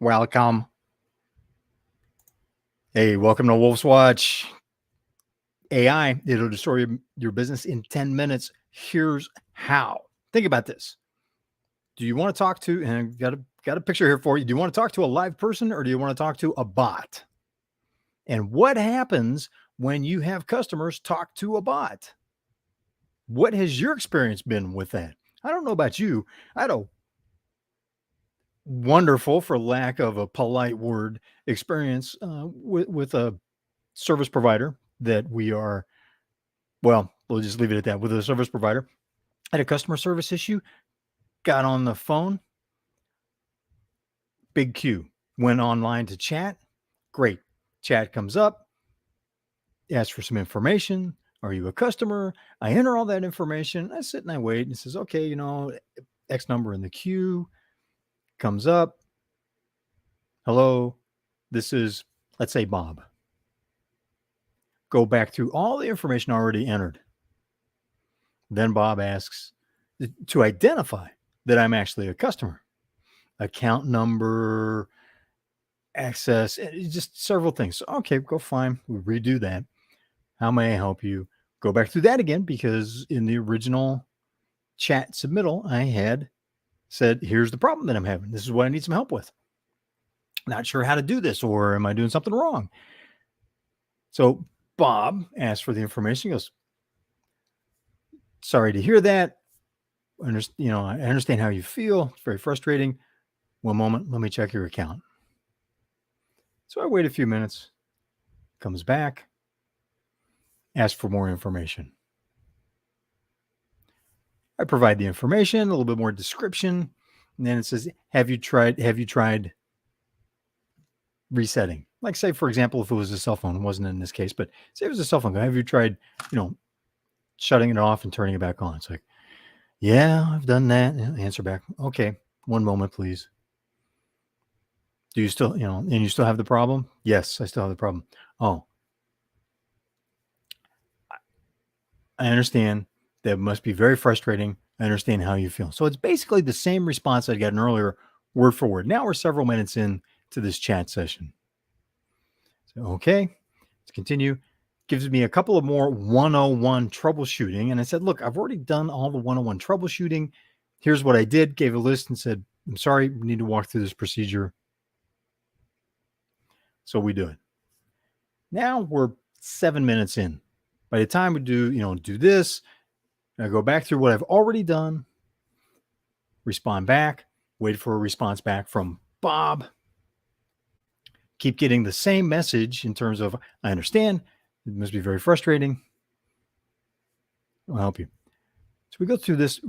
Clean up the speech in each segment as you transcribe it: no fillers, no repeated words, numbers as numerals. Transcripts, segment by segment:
Welcome. Hey, welcome to Wolf's Watch. AI, it'll destroy your business in 10 minutes. Here's how. Think about this. Do you want to talk to, and I've got a picture here for you. Do you want to talk to a live person or do you want to talk to a bot? And what happens when you have customers talk to a bot? What has your experience been with that? I don't know about you. I had a wonderful, for lack of a polite word, experience with a service provider that we are, well, we'll just leave it at that. With a service provider, had a customer service issue, got on the phone, big queue, went online to chat. Great. Chat comes up, asks for some information. Are you a customer? I enter all that information. I sit and I wait, and it says, okay, X number in the queue comes up. Hello, this is, let's say, Bob. Go back through all the information already entered. Then Bob asks to identify that I'm actually a customer. Account number, access, just several things. Okay, go fine. We redo that. How may I help you? Go back through that again, because in the original chat submittal, I had said, here's the problem that I'm having. This is what I need some help with. Not sure how to do this, or am I doing something wrong? So Bob asked for the information. He goes, sorry to hear that. I understand how you feel. It's very frustrating. One moment, let me check your account. So I wait a few minutes, comes back, asks for more information. I provide the information, a little bit more description, and then it says, have you tried resetting? Like, say, for example, if it was a cell phone, it wasn't in this case, but say it was a cell phone, have you tried, shutting it off and turning it back on? It's like, yeah, I've done that. Answer back. Okay, one moment, please. Do you still, and you still have the problem? Yes, I still have the problem. Oh, I understand. That must be very frustrating. I understand how you feel. So it's basically the same response I'd gotten earlier, word for word. Now we're several minutes in to this chat session. So, okay, let's continue. Gives me a couple of more 101 troubleshooting. And I said, look, I've already done all the 101 troubleshooting. Here's what I did. Gave a list and said, I'm sorry, we need to walk through this procedure. So we do it. Now we're 7 minutes in. By the time we do this, I go back through what I've already done, respond back, wait for a response back from Bob. Keep getting the same message in terms of, I understand, it must be very frustrating. I'll help you. So we go through this.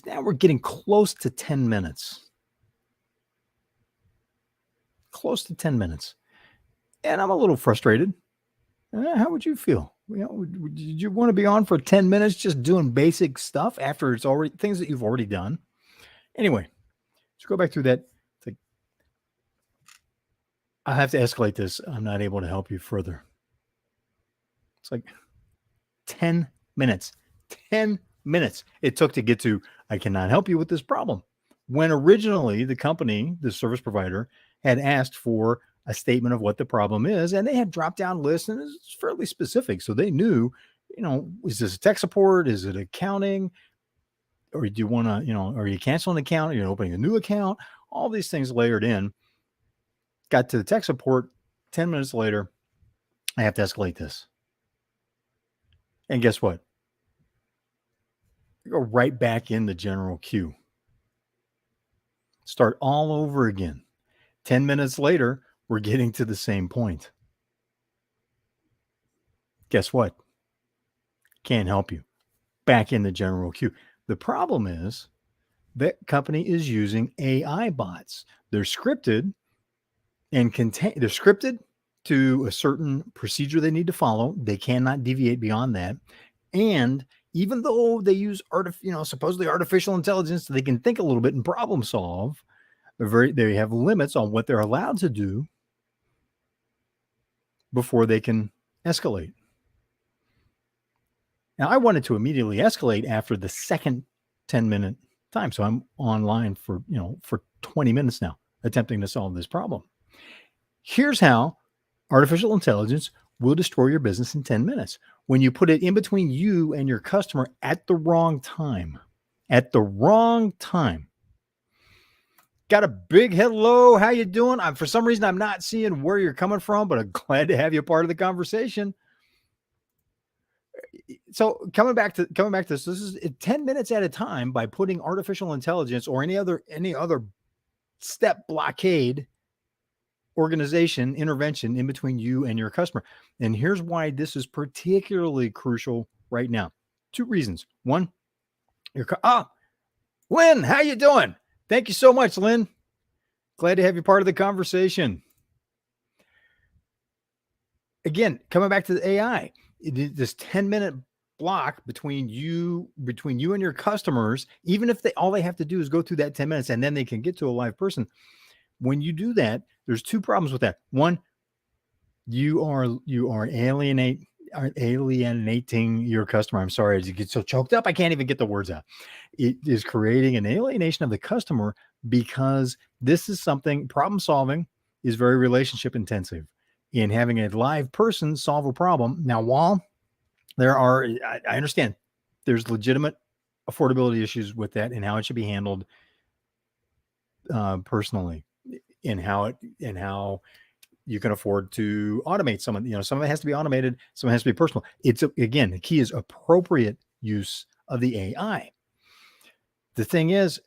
Now we're getting close to 10 minutes. Close to 10 minutes. And I'm a little frustrated. How would you feel? Did you want to be on for 10 minutes just doing basic stuff after it's already things that you've already done? Anyway, let's go back through that. It's like, I have to escalate this. I'm not able to help you further. It's like 10 minutes. 10 minutes it took to get to, I cannot help you with this problem. When originally the company, the service provider, had asked for a statement of what the problem is, and they had drop down lists, and it's fairly specific. So they knew, is this a tech support? Is it accounting? Or do you want to, are you canceling an account? Are you opening a new account? All these things layered in. Got to the tech support. 10 minutes later, I have to escalate this. And guess what? Go right back in the general queue. Start all over again. 10 minutes later, we're getting to the same point. Guess what? Can't help you. Back in the general queue. The problem is that company is using AI bots. They're scripted and they're scripted to a certain procedure they need to follow. They cannot deviate beyond that. And even though they use supposedly artificial intelligence, they can think a little bit and problem solve. They have limits on what they're allowed to do before they can escalate. Now, I wanted to immediately escalate after the second 10-minute time. So I'm online for 20 minutes now. attempting to solve this problem. Here's how artificial intelligence will destroy your business in 10 minutes when you put it in between you and your customer at the wrong time. At the wrong time. Got a big hello. How you doing? For some reason, I'm not seeing where you're coming from, but I'm glad to have you part of the conversation. So coming back to this is 10 minutes at a time by putting artificial intelligence or any other step blockade organization intervention in between you and your customer. And here's why this is particularly crucial right now. 2 reasons. One, Lynn, how you doing? Thank you so much, Lynn. Glad to have you part of the conversation. Again, coming back to the AI, this 10-minute block between you and your customers, even if all they have to do is go through that 10 minutes and then they can get to a live person. When you do that, there's 2 problems with that. One, you are alienating your customer. I'm sorry, as you get so choked up, I can't even get the words out. It is creating an alienation of the customer because this is something, problem solving is very relationship intensive. In having a live person solve a problem. Now, while there are, I understand there's legitimate affordability issues with that and how it should be handled personally, and how you can afford to automate some of it has to be automated, some has to be personal. Again, the key is appropriate use of the AI. The thing is,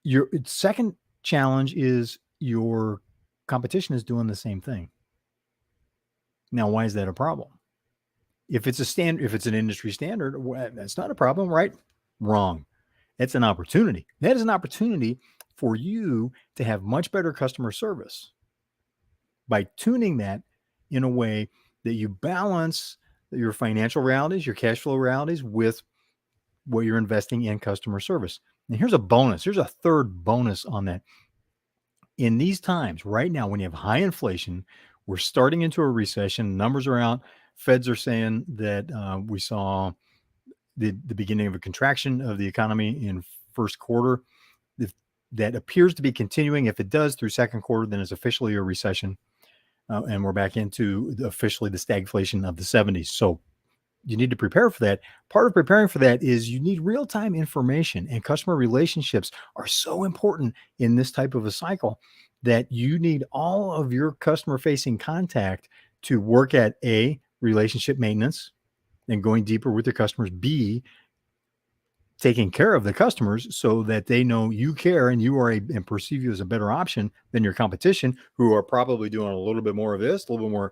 your second challenge is your competition is doing the same thing. Now, why is that a problem? If it's an industry standard, that's not a problem, right? Wrong. It's an opportunity. That is an opportunity for you to have much better customer service by tuning that in a way that you balance your financial realities, your cash flow realities with what you're investing in customer service. And here's a bonus. Here's a third bonus on that. In these times right now, when you have high inflation, we're starting into a recession. Numbers are out. Feds are saying that we saw the beginning of a contraction of the economy in first quarter. That appears to be continuing. If it does through second quarter, then it's officially a recession. And we're back into officially the stagflation of the 70s. So you need to prepare for that. Part of preparing for that is you need real-time information, and customer relationships are so important in this type of a cycle that you need all of your customer-facing contact to work at A, relationship maintenance and going deeper with your customers, B, taking care of the customers so that they know you care and you are and perceive you as a better option than your competition, who are probably doing a little bit more of this, a little bit more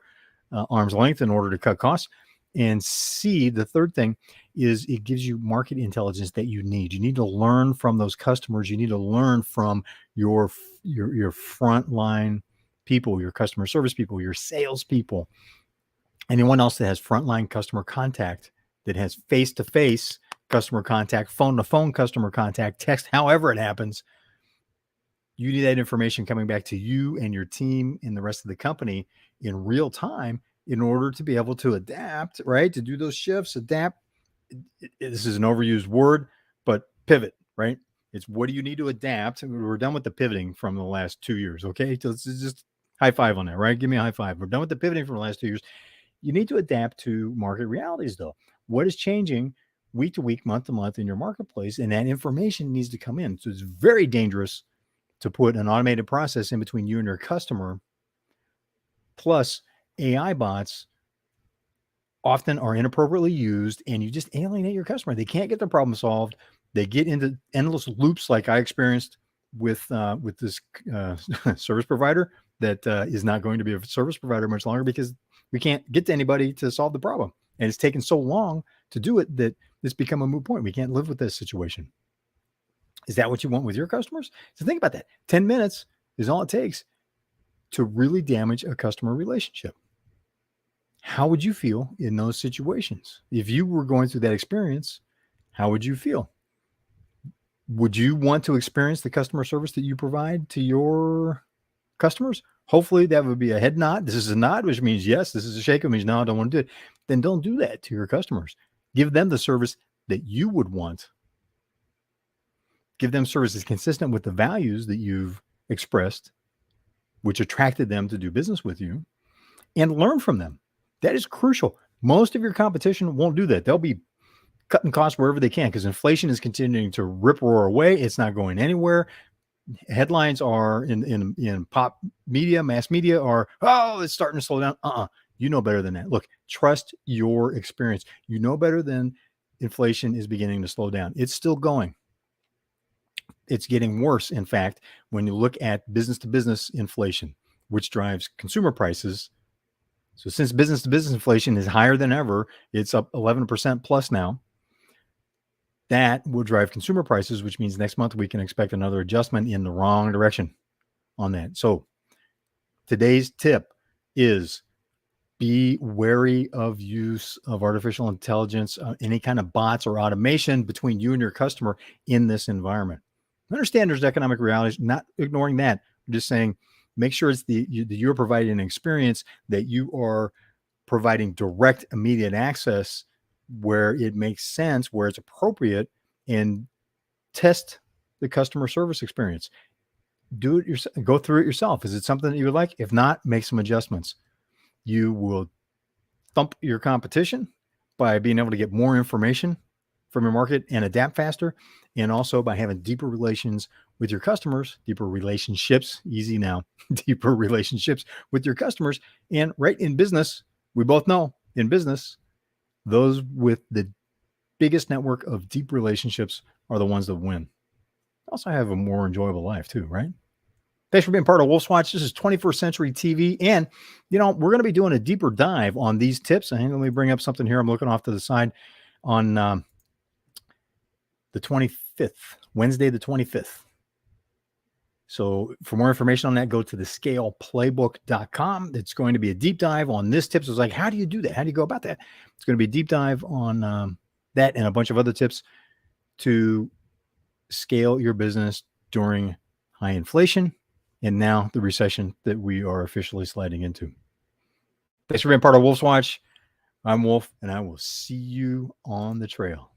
arm's length in order to cut costs. And C, the third thing is it gives you market intelligence that you need. You need to learn from those customers. You need to learn from your frontline people, your customer service people, your sales people, anyone else that has frontline customer contact, that has face-to-face customer contact, phone-to-phone customer contact, text, however it happens. You need that information coming back to you and your team and the rest of the company in real time in order to be able to adapt, right? To do those shifts, adapt. This is an overused word, but pivot, right? It's what do you need to adapt? We're done with the pivoting from the last 2 years, okay? So let's just high five on that, right? Give me a high five. We're done with the pivoting from the last 2 years. You need to adapt to market realities, though. What is changing week to week, month to month in your marketplace? And that information needs to come in. So it's very dangerous to put an automated process in between you and your customer. Plus, AI bots often are inappropriately used, and you just alienate your customer. They can't get their problem solved. They get into endless loops, like I experienced with this service provider that is not going to be a service provider much longer because we can't get to anybody to solve the problem. And it's taken so long to do it that it's become a moot point. We can't live with this situation. Is that what you want with your customers? So think about that. 10 minutes is all it takes to really damage a customer relationship. How would you feel in those situations? If you were going through that experience, how would you feel? Would you want to experience the customer service that you provide to your customers? Hopefully that would be a head nod. This is a nod, which means yes. This is a shake, which means no, I don't want to do it. Then don't do that to your customers. Give them the service that you would want. Give them services consistent with the values that you've expressed which attracted them to do business with you, and learn from them. That is crucial. Most of your competition won't do that. They'll be cutting costs wherever they can because inflation is continuing to rip roar away. It's not going anywhere. Headlines are in pop media, mass media are, oh, it's starting to slow down. You know better than that. Look, trust your experience. You know better than inflation is beginning to slow down. It's still going. It's getting worse. In fact, when you look at business to business inflation, which drives consumer prices. So since business to business inflation is higher than ever, it's up 11% plus now. That will drive consumer prices, which means next month we can expect another adjustment in the wrong direction on that. So today's tip is be wary of use of artificial intelligence, any kind of bots or automation between you and your customer in this environment. Understand there's economic realities, not ignoring that. I'm just saying, make sure it's you're providing an experience that you are providing direct, immediate access where it makes sense, where it's appropriate, and test the customer service experience. Do it yourself. Go through it yourself. Is it something that you would like? If not, make some adjustments. You will thump your competition by being able to get more information from your market and adapt faster, and also by having deeper relations with your customers, deeper relationships, easy now, deeper relationships with your customers. And right in business, we both know in business, those with the biggest network of deep relationships are the ones that win. Also have a more enjoyable life too, right? Thanks for being part of Wolf's Watch. This is 21st Century TV. And, we're going to be doing a deeper dive on these tips. And let me bring up something here. I'm looking off to the side on the 25th, Wednesday, the 25th. So for more information on that, go to thescaleplaybook.com. It's going to be a deep dive on this tips. It's like, how do you do that? How do you go about that? It's going to be a deep dive on that and a bunch of other tips to scale your business during high inflation and now the recession that we are officially sliding into. Thanks for being part of Wolf's Watch. I'm Wolf, and I will see you on the trail.